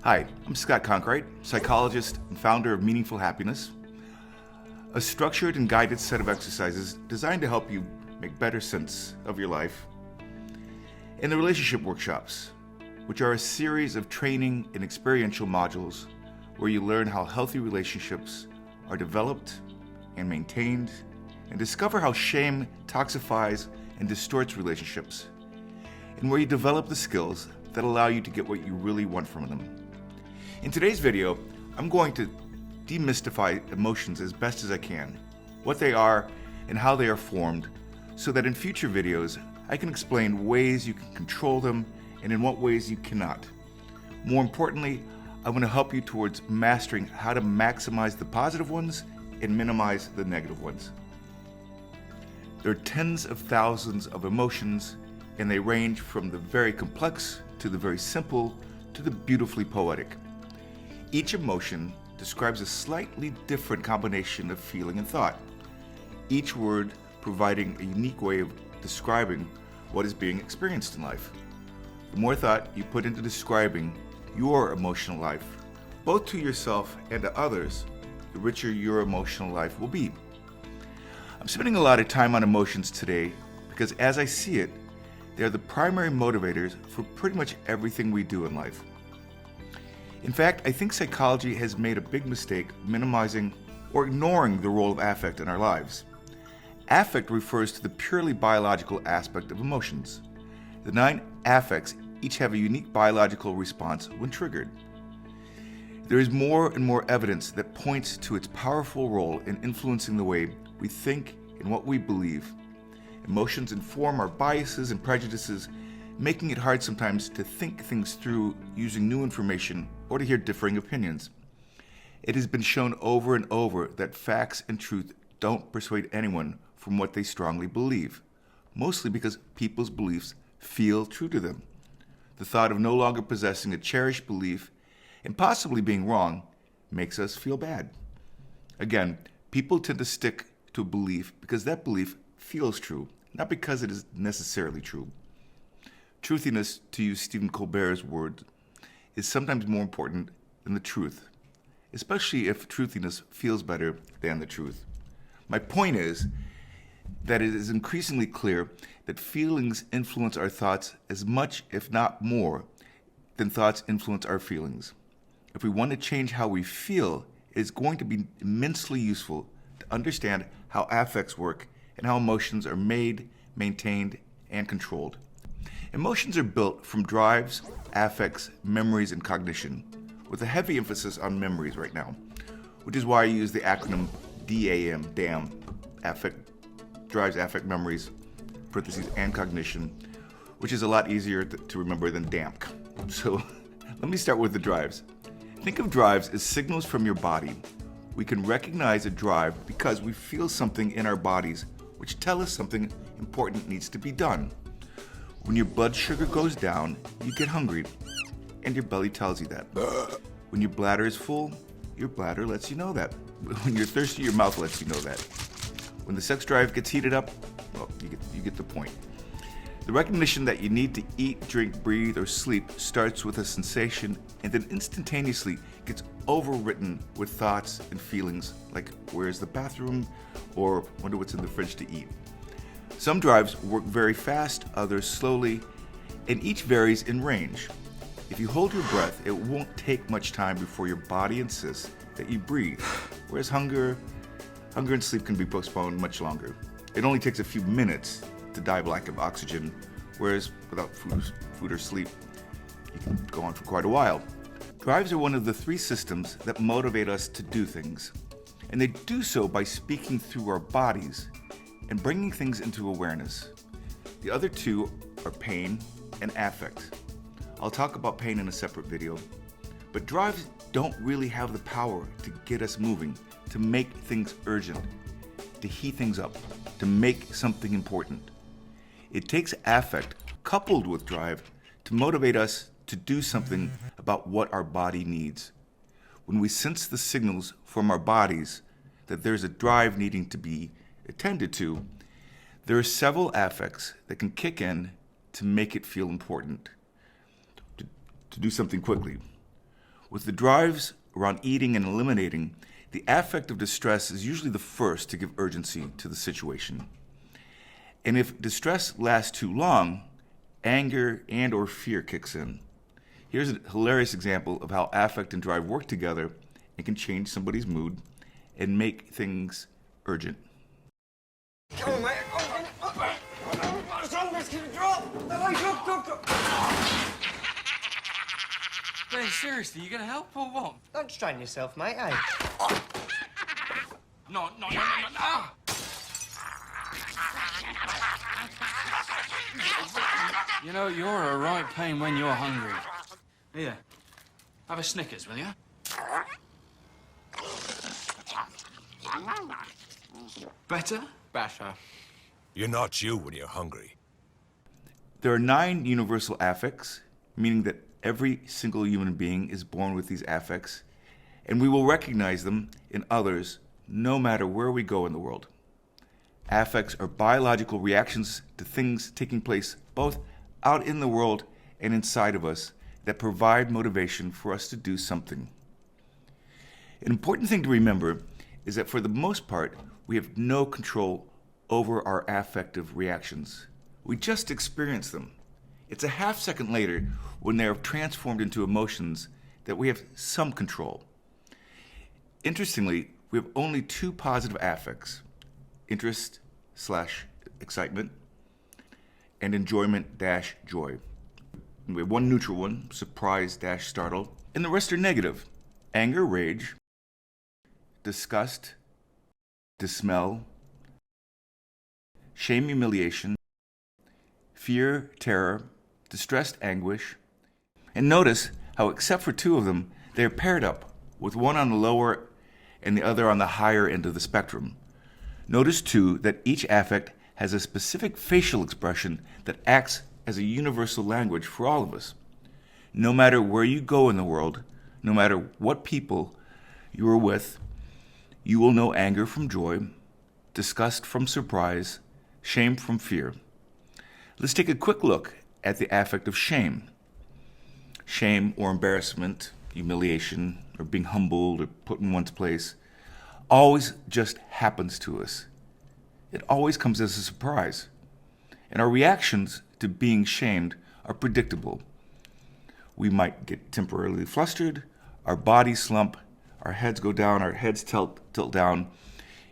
Hi, I'm Scott Conkright, psychologist and founder of Meaningful Happiness, a structured and guided set of exercises designed to help you make better sense of your life, and the Relationship Workshops, which are a series of training and experiential modules where you learn how healthy relationships are developed and maintained, and discover how shame toxifies and distorts relationships, and where you develop the skills that allow you to get what you really want from them. In today's video, I'm going to demystify emotions as best as I can, what they are and how they are formed, so that in future videos I can explain ways you can control them and in what ways you cannot. More importantly, I want to help you towards mastering how to maximize the positive ones and minimize the negative ones. There are tens of thousands of emotions, and they range from the very complex to the very simple to the beautifully poetic. Each emotion describes a slightly different combination of feeling and thought, each word providing a unique way of describing what is being experienced in life. The more thought you put into describing your emotional life, both to yourself and to others, the richer your emotional life will be. I'm spending a lot of time on emotions today because as I see it, they're the primary motivators for pretty much everything we do in life. In fact, I think psychology has made a big mistake minimizing or ignoring the role of affect in our lives. Affect refers to the purely biological aspect of emotions. The 9 affects each have a unique biological response when triggered. There is more and more evidence that points to its powerful role in influencing the way we think and what we believe. Emotions inform our biases and prejudices, making it hard sometimes to think things through using new information or to hear differing opinions. It has been shown over and over that facts and truth don't persuade anyone from what they strongly believe, mostly because people's beliefs feel true to them. The thought of no longer possessing a cherished belief and possibly being wrong makes us feel bad. Again, people tend to stick to a belief because that belief feels true, not because it is necessarily true. Truthiness, to use Stephen Colbert's words, is sometimes more important than the truth, especially if truthiness feels better than the truth. My point is that it is increasingly clear that feelings influence our thoughts as much, if not more, than thoughts influence our feelings. If we want to change how we feel, it is going to be immensely useful to understand how affects work and how emotions are made, maintained, and controlled. Emotions are built from drives, affects, memories, and cognition, with a heavy emphasis on memories right now, which is why I use the acronym DAM, affect, drives, affect, memories, parentheses, and cognition, which is a lot easier to remember than DAMC. So let me start with the drives. Think of drives as signals from your body. We can recognize a drive because we feel something in our bodies which tell us something important needs to be done. When your blood sugar goes down, you get hungry, and your belly tells you that. When your bladder is full, your bladder lets you know that. When you're thirsty, your mouth lets you know that. When the sex drive gets heated up, well, you get the point. The recognition that you need to eat, drink, breathe, or sleep starts with a sensation and then instantaneously gets overwritten with thoughts and feelings like where's the bathroom or wonder what's in the fridge to eat. Some drives work very fast, others slowly, and each varies in range. If you hold your breath, it won't take much time before your body insists that you breathe, whereas hunger and sleep can be postponed much longer. It only takes a few minutes to die of lack of oxygen, whereas without food or sleep, you can go on for quite a while. Drives are one of the 3 systems that motivate us to do things, and they do so by speaking through our bodies and bringing things into awareness. The other 2 are pain and affect. I'll talk about pain in a separate video, but drives don't really have the power to get us moving, to make things urgent, to heat things up, to make something important. It takes affect coupled with drive to motivate us to do something about what our body needs. When we sense the signals from our bodies that there's a drive needing to be attended to, there are several affects that can kick in to make it feel important, to do something quickly. With the drives around eating and eliminating, the affect of distress is usually the first to give urgency to the situation. And if distress lasts too long, anger and or fear kicks in. Here's a hilarious example of how affect and drive work together and can change somebody's mood and make things urgent. Come on, mate. What's wrong? Let's keep it drop. Drop. Ben, seriously, you gonna help or what? Don't strain yourself, mate, eh? No. You know, you're a right pain when you're hungry. Here, have a Snickers, will you? Better? Better. You're not you when you're hungry. There are 9 universal affects, meaning that every single human being is born with these affects, and we will recognize them in others no matter where we go in the world. Affects are biological reactions to things taking place both out in the world and inside of us that provide motivation for us to do something. An important thing to remember is that for the most part, we have no control over our affective reactions. We just experience them. It's a half second later when they are transformed into emotions that we have some control. Interestingly, we have only 2 positive affects, interest/excitement and enjoyment-joy. We have 1 neutral one, surprise-startle, and the rest are negative, anger, rage, disgust, dismay, shame, humiliation, fear, terror, distressed anguish. And notice how, except for 2 of them, they are paired up, with one on the lower and the other on the higher end of the spectrum. Notice, too, that each affect has a specific facial expression that acts as a universal language for all of us. No matter where you go in the world, no matter what people you are with, you will know anger from joy, disgust from surprise, shame from fear. Let's take a quick look at the affect of shame. Shame or embarrassment, humiliation, or being humbled or put in one's place always just happens to us. It always comes as a surprise. And our reactions to being shamed are predictable. We might get temporarily flustered, our bodies slump, our heads go down, our heads tilt down,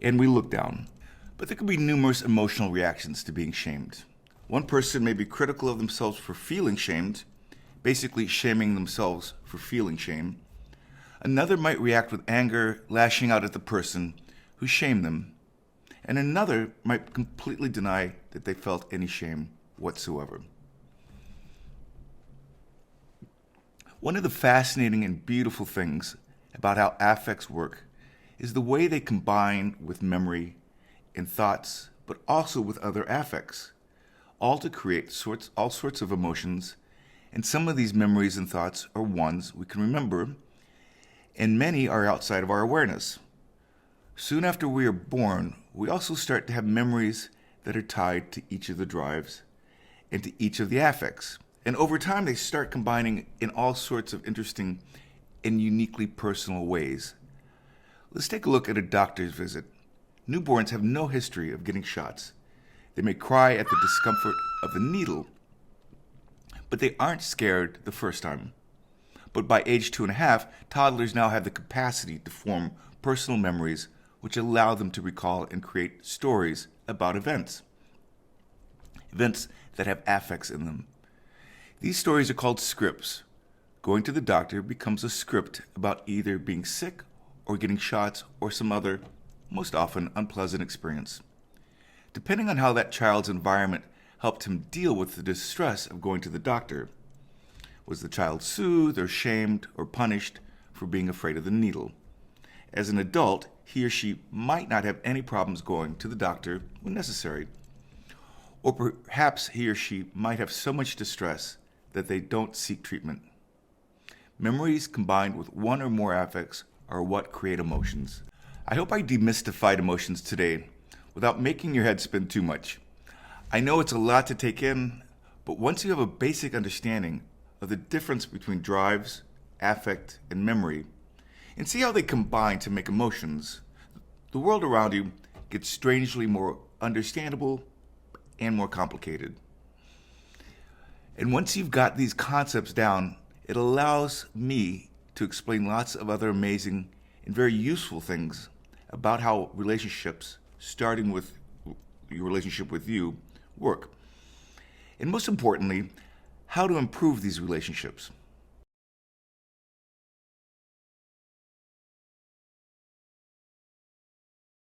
and we look down. But there can be numerous emotional reactions to being shamed. One person may be critical of themselves for feeling shamed, basically shaming themselves for feeling shame. Another might react with anger, lashing out at the person who shamed them. And another might completely deny that they felt any shame whatsoever. One of the fascinating and beautiful things about how affects work is the way they combine with memory and thoughts, but also with other affects, all to create all sorts of emotions. And some of these memories and thoughts are ones we can remember, and many are outside of our awareness. Soon after we are born, we also start to have memories that are tied to each of the drives and to each of the affects. And over time, they start combining in all sorts of interesting and uniquely personal ways. Let's take a look at a doctor's visit. Newborns have no history of getting shots. They may cry at the discomfort of the needle, but they aren't scared the first time. But by age 2.5, toddlers now have the capacity to form personal memories which allow them to recall and create stories about events that have affects in them. These stories are called scripts. Going to the doctor becomes a script about either being sick or getting shots or some other, most often unpleasant experience. Depending on how that child's environment helped him deal with the distress of going to the doctor. Was the child soothed or shamed or punished for being afraid of the needle? As an adult, he or she might not have any problems going to the doctor when necessary. Or perhaps he or she might have so much distress that they don't seek treatment. Memories combined with one or more affects are what create emotions. I hope I demystified emotions today without making your head spin too much. I know it's a lot to take in, but once you have a basic understanding of the difference between drives, affect, and memory, and see how they combine to make emotions, the world around you gets strangely more understandable and more complicated. And once you've got these concepts down, it allows me to explain lots of other amazing and very useful things about how relationships, starting with your relationship with you, work. And most importantly, how to improve these relationships.